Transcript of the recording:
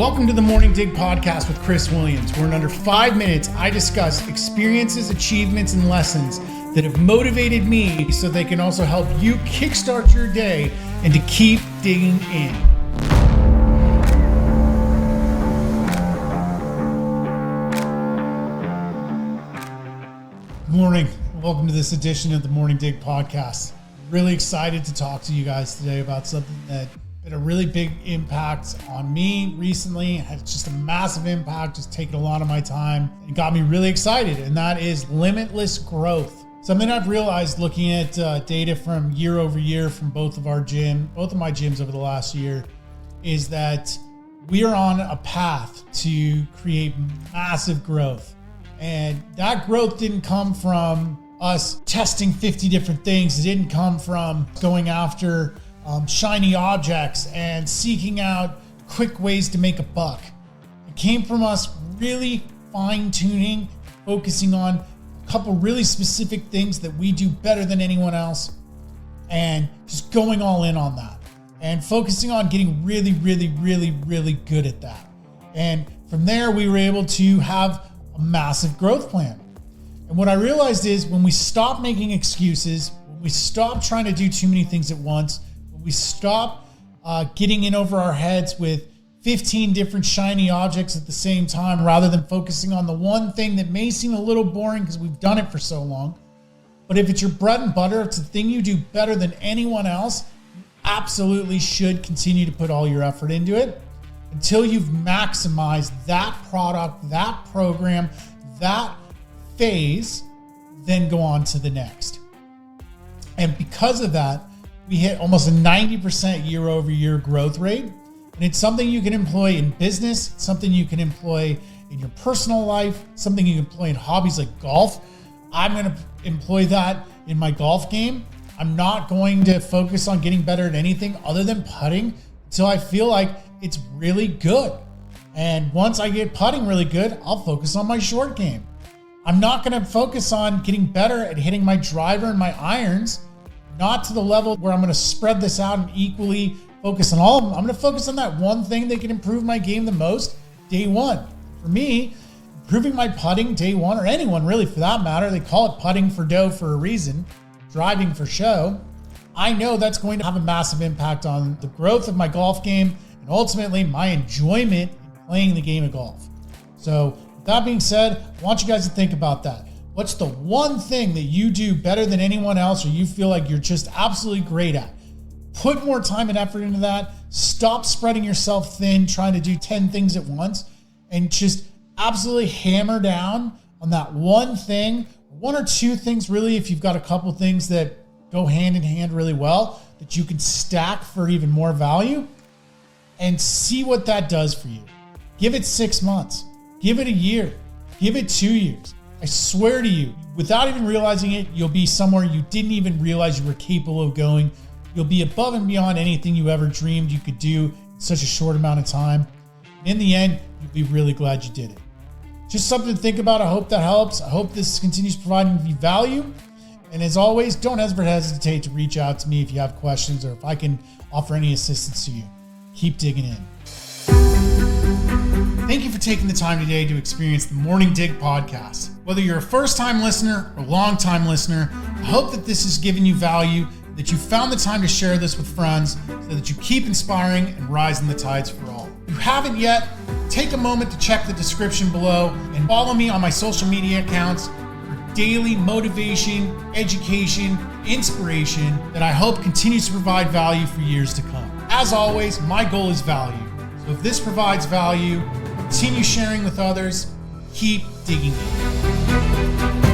Welcome to the Morning Dig podcast with Chris Williams, where in under 5 minutes, I discuss experiences, achievements, and lessons that have motivated me so they can also help you kickstart your day and to keep digging in. Good morning. Welcome to this edition of the Morning Dig podcast. Really excited to talk to you guys today about something that had a really big impact on me recently. It had just a massive impact, just taking a lot of my time and got me really excited. And that is limitless growth. Something I've realized looking at data from year over year from both of my gyms over the last year, is that we are on a path to create massive growth. And that growth didn't come from us testing 50 different things. It didn't come from going after shiny objects and seeking out quick ways to make a buck. It came from us really fine-tuning, focusing on a couple really specific things that we do better than anyone else, and just going all in on that and focusing on getting really good at that. And from there, we were able to have a massive growth plan. And what I realized is when we stop making excuses, when we stop trying to do too many things at once, we stop getting in over our heads with 15 different shiny objects at the same time, rather than focusing on the one thing that may seem a little boring because we've done it for so long. But if it's your bread and butter, it's the thing you do better than anyone else, you absolutely should continue to put all your effort into it until you've maximized that product, that program, that phase, then go on to the next. And because of that, we hit almost a 90% year over year growth rate. And it's something you can employ in business, something you can employ in your personal life, something you can employ in hobbies like golf. I'm going to employ that in my golf game. I'm not going to focus on getting better at anything other than putting until I feel like it's really good. And once I get putting really good, I'll focus on my short game. I'm not going to focus on getting better at hitting my driver and my irons, not to the level where I'm going to spread this out and equally focus on all of them. I'm going to focus on that one thing that can improve my game the most day one. For me, improving my putting day one, or anyone really for that matter, they call it putting for dough for a reason, driving for show. I know that's going to have a massive impact on the growth of my golf game and ultimately my enjoyment in playing the game of golf. So with that being said, I want you guys to think about that. What's the one thing that you do better than anyone else, or you feel like you're just absolutely great at? Put more time and effort into that. Stop spreading yourself thin, trying to do 10 things at once, and just absolutely hammer down on that one thing, one or two things really, if you've got a couple things that go hand in hand really well, that you can stack for even more value, and see what that does for you. Give it 6 months. Give it a year. Give it 2 years. I swear to you, without even realizing it, you'll be somewhere you didn't even realize you were capable of going. You'll be above and beyond anything you ever dreamed you could do in such a short amount of time. And in the end, you'll be really glad you did it. Just something to think about. I hope that helps. I hope this continues providing you value. And as always, don't ever hesitate to reach out to me if you have questions or if I can offer any assistance to you. Keep digging in. Thank you for taking the time today to experience the Morning Dig podcast. Whether you're a first-time listener or long-time listener, I hope that this has given you value, that you found the time to share this with friends so that you keep inspiring and rising the tides for all. If you haven't yet, take a moment to check the description below and follow me on my social media accounts for daily motivation, education, inspiration that I hope continues to provide value for years to come. As always, my goal is value. So if this provides value, continue sharing with others, keep digging in.